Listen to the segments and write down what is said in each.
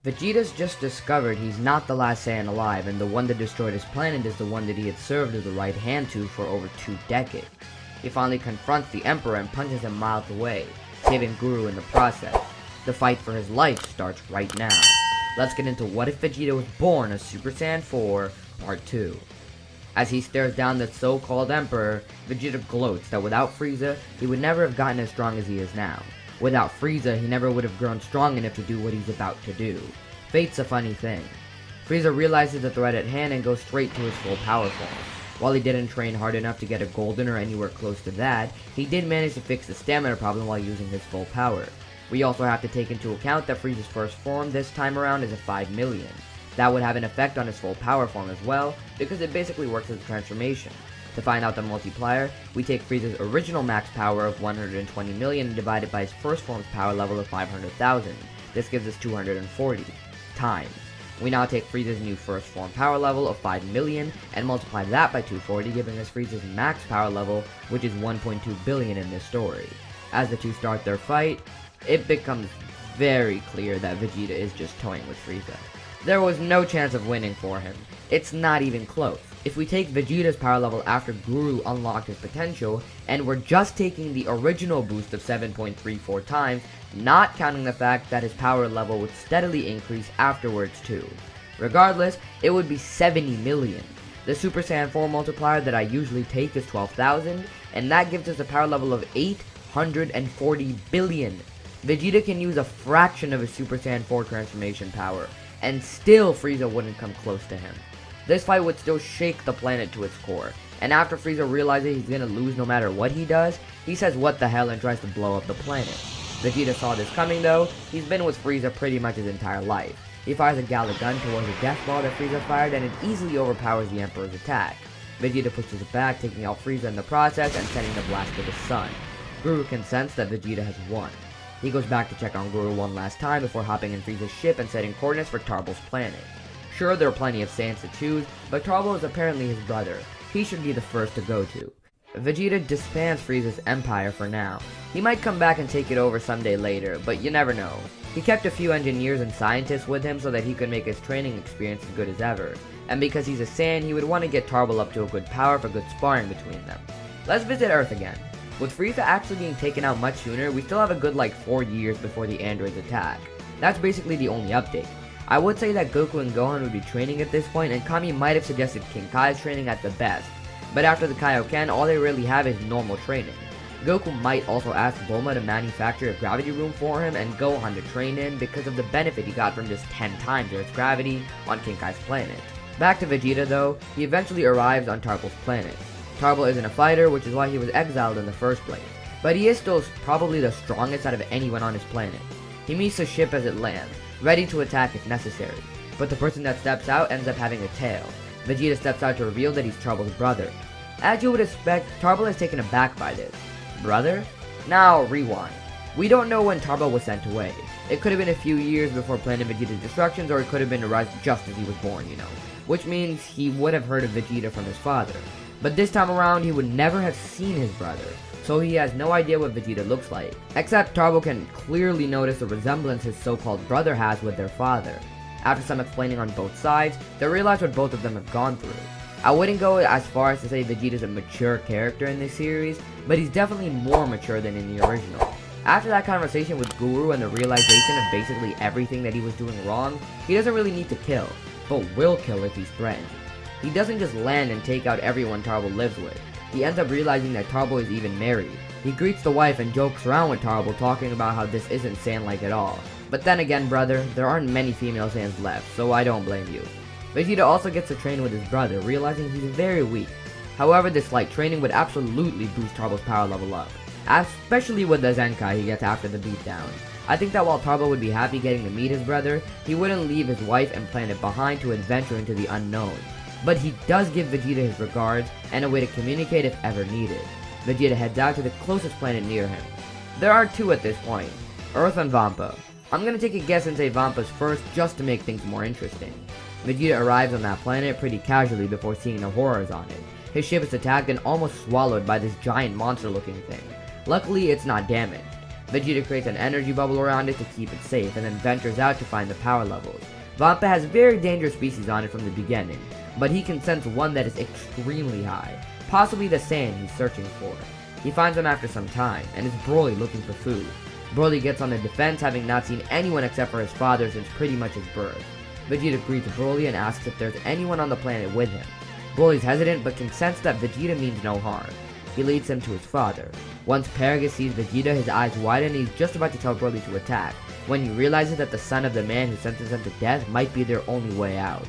Vegeta's just discovered he's not the last Saiyan alive, and the one that destroyed his planet is the one that he had served as the right hand to for over 2 decades. He finally confronts the Emperor and punches him miles away, saving Guru in the process. The fight for his life starts right now. Let's get into what if Vegeta was born a Super Saiyan 4, Part 2. As he stares down the so-called Emperor, Vegeta gloats that without Frieza, he would never have gotten as strong as he is now. Without Frieza, he never would have grown strong enough to do what he's about to do. Fate's a funny thing. Frieza realizes the threat at hand and goes straight to his full power form. While he didn't train hard enough to get a golden or anywhere close to that, he did manage to fix the stamina problem while using his full power. We also have to take into account that Frieza's first form this time around is a 5 million. That would have an effect on his full power form as well, because it basically works as a transformation. To find out the multiplier, we take Frieza's original max power of 120 million and divide it by his first form's power level of 500,000. This gives us 240 times. We now take Frieza's new first form power level of 5 million and multiply that by 240, giving us Frieza's max power level, which is 1.2 billion in this story. As the two start their fight, it becomes very clear that Vegeta is just toying with Frieza. There was no chance of winning for him. It's not even close. If we take Vegeta's power level after Guru unlocked his potential, and we're just taking the original boost of 7.34 times, not counting the fact that his power level would steadily increase afterwards too. Regardless, it would be 70 million. The Super Saiyan 4 multiplier that I usually take is 12,000, and that gives us a power level of 840 billion. Vegeta can use a fraction of his Super Saiyan 4 transformation power, and still Frieza wouldn't come close to him. This fight would still shake the planet to its core, and after Frieza realizes he's gonna lose no matter what he does, he says what the hell and tries to blow up the planet. Vegeta saw this coming though. He's been with Frieza pretty much his entire life. He fires a Galick gun towards a death ball that Frieza fired, and it easily overpowers the Emperor's attack. Vegeta pushes it back, taking out Frieza in the process and sending the blast to the sun. Guru can sense that Vegeta has won. He goes back to check on Guru one last time before hopping in Frieza's ship and setting coordinates for Tarbal's planet. Sure, there are plenty of Saiyans to choose, but Tarbal is apparently his brother. He should be the first to go to. Vegeta disbands Frieza's empire for now. He might come back and take it over someday later, but you never know. He kept a few engineers and scientists with him so that he could make his training experience as good as ever. And because he's a Saiyan, he would want to get Tarbal up to a good power for good sparring between them. Let's visit Earth again. With Frieza actually being taken out much sooner, we still have a good 4 years before the androids attack. That's basically the only update. I would say that Goku and Gohan would be training at this point, and Kami might have suggested King Kai's training at the best. But after the Kaioken, all they really have is normal training. Goku might also ask Bulma to manufacture a gravity room for him and Gohan to train in because of the benefit he got from just 10 times Earth's gravity on King Kai's planet. Back to Vegeta though, he eventually arrives on Tarbal's planet. Tarbal isn't a fighter, which is why he was exiled in the first place. But he is still probably the strongest out of anyone on his planet. He meets the ship as it lands, ready to attack if necessary. But the person that steps out ends up having a tail. Vegeta steps out to reveal that he's Tarbal's brother. As you would expect, Tarbal is taken aback by this. Brother? Now rewind. We don't know when Tarbal was sent away. It could have been a few years before Planet Vegeta's destructions, or it could have been arrived just as he was born, Which means he would have heard of Vegeta from his father. But this time around, he would never have seen his brother, so he has no idea what Vegeta looks like. Except Tarbal can clearly notice the resemblance his so-called brother has with their father. After some explaining on both sides, they realize what both of them have gone through. I wouldn't go as far as to say Vegeta's a mature character in this series, but he's definitely more mature than in the original. After that conversation with Guru and the realization of basically everything that he was doing wrong, he doesn't really need to kill, but will kill if he's threatened. He doesn't just land and take out everyone Tarbal lives with. He ends up realizing that Tarbal is even married. He greets the wife and jokes around with Tarbal, talking about how this isn't Saiyan-like at all. But then again, brother, there aren't many female Saiyans left, so I don't blame you. Vegeta also gets to train with his brother, realizing he's very weak. However, this light training would absolutely boost Tarbal's power level up, especially with the Zenkai he gets after the beatdown. I think that while Tarbal would be happy getting to meet his brother, he wouldn't leave his wife and planet behind to adventure into the unknown. But he does give Vegeta his regards and a way to communicate if ever needed. Vegeta heads out to the closest planet near him. There are 2 at this point, Earth and Vampa. I'm gonna take a guess and say Vampa's first just to make things more interesting. Vegeta arrives on that planet pretty casually before seeing the horrors on it. His ship is attacked and almost swallowed by this giant monster looking thing. Luckily it's not damaged. Vegeta creates an energy bubble around it to keep it safe, and then ventures out to find the power levels. Vampa has very dangerous species on it from the beginning, but he can sense one that is extremely high, possibly the Saiyan he's searching for. He finds them after some time, and is Broly looking for food. Broly gets on the defense, having not seen anyone except for his father since pretty much his birth. Vegeta greets Broly and asks if there's anyone on the planet with him. Broly's hesitant, but can sense that Vegeta means no harm. He leads him to his father. Once Paragus sees Vegeta, his eyes widen and he's just about to tell Broly to attack, when he realizes that the son of the man who sentenced him to death might be their only way out.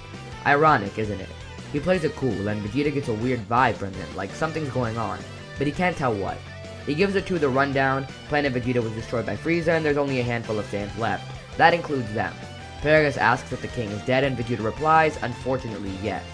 Ironic, isn't it? He plays it cool, and Vegeta gets a weird vibe from him, like something's going on, but he can't tell what. He gives it to the rundown. Planet Vegeta was destroyed by Frieza, and there's only a handful of Saiyans left. That includes them. Paragus asks if the king is dead, and Vegeta replies, unfortunately, yes.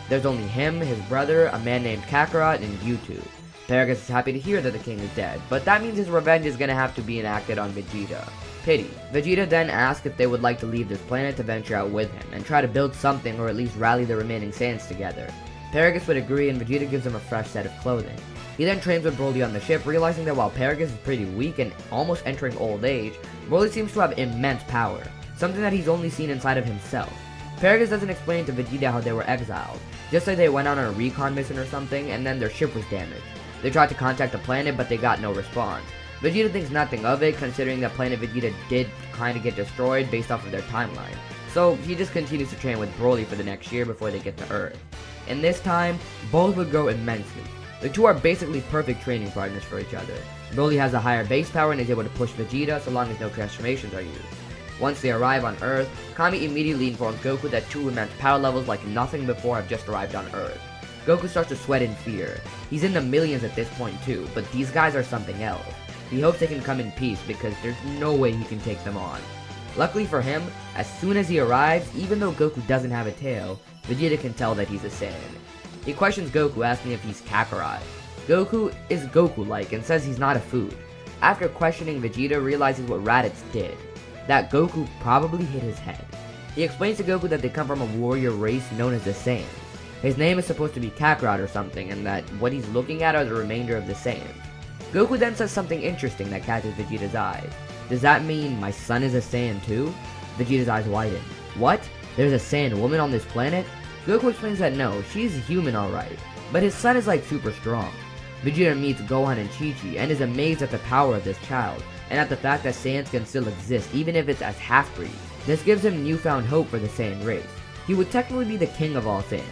There's only him, his brother, a man named Kakarot, and you two. Paragus is happy to hear that the king is dead, but that means his revenge is gonna have to be enacted on Vegeta. Pity. Vegeta then asks if they would like to leave this planet to venture out with him, and try to build something or at least rally the remaining Saiyans together. Paragus would agree, and Vegeta gives him a fresh set of clothing. He then trains with Broly on the ship, realizing that while Paragus is pretty weak and almost entering old age, Broly seems to have immense power, something that he's only seen inside of himself. Paragus doesn't explain to Vegeta how they were exiled, just like they went out on a recon mission or something and then their ship was damaged. They tried to contact the planet, but they got no response. Vegeta thinks nothing of it, considering that Planet Vegeta did kinda get destroyed based off of their timeline. So he just continues to train with Broly for the next year before they get to Earth. In this time, both would grow immensely. The two are basically perfect training partners for each other. Broly has a higher base power and is able to push Vegeta so long as no transformations are used. Once they arrive on Earth, Kami immediately informs Goku that two immense power levels like nothing before have just arrived on Earth. Goku starts to sweat in fear. He's in the millions at this point too, but these guys are something else. He hopes they can come in peace because there's no way he can take them on. Luckily for him, as soon as he arrives, even though Goku doesn't have a tail, Vegeta can tell that he's a Saiyan. He questions Goku, asking if he's Kakarot. Goku is Goku-like and says he's not a food. After questioning, Vegeta realizes what Raditz did, that Goku probably hit his head. He explains to Goku that they come from a warrior race known as the Saiyans. His name is supposed to be Kakarot or something, and that what he's looking at are the remainder of the Saiyans. Goku then says something interesting that catches Vegeta's eyes. Does that mean my son is a Saiyan too? Vegeta's eyes widen. What? There's a Saiyan woman on this planet? Goku explains that no, she's human alright, but his son is like super strong. Vegeta meets Gohan and Chi-Chi and is amazed at the power of this child, and at the fact that Saiyans can still exist even if it's as half-breeds. This gives him newfound hope for the Saiyan race. He would technically be the king of all Saiyans,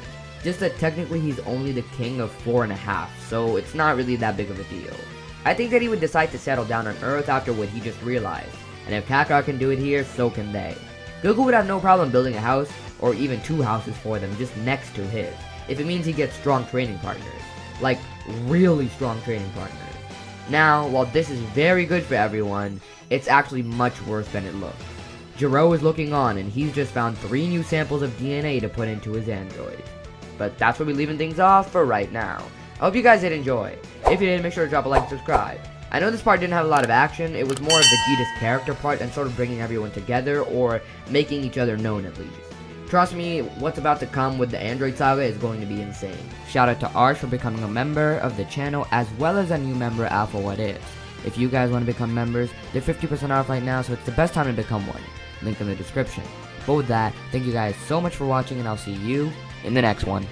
just that technically he's only the king of 4.5, so it's not really that big of a deal. I think that he would decide to settle down on Earth after what he just realized, and if Kakarot can do it here, so can they. Goku would have no problem building a house, or even 2 houses for them just next to his, if it means he gets strong training partners. Like, really strong training partners. Now, while this is very good for everyone, it's actually much worse than it looks. Jiro is looking on, and he's just found 3 new samples of DNA to put into his android. But that's where we're leaving things off for right now. I hope you guys did enjoy. If you did, make sure to drop a like and subscribe. I know this part didn't have a lot of action, it was more of Vegeta's character part and sort of bringing everyone together, or making each other known at least. Trust me, what's about to come with the Android Saga is going to be insane. Shout out to Arsh for becoming a member of the channel, as well as a new member, Alpha What If. If you guys want to become members, they're 50% off right now, so it's the best time to become one. Link in the description. But with that, thank you guys so much for watching, and I'll see you in the next one.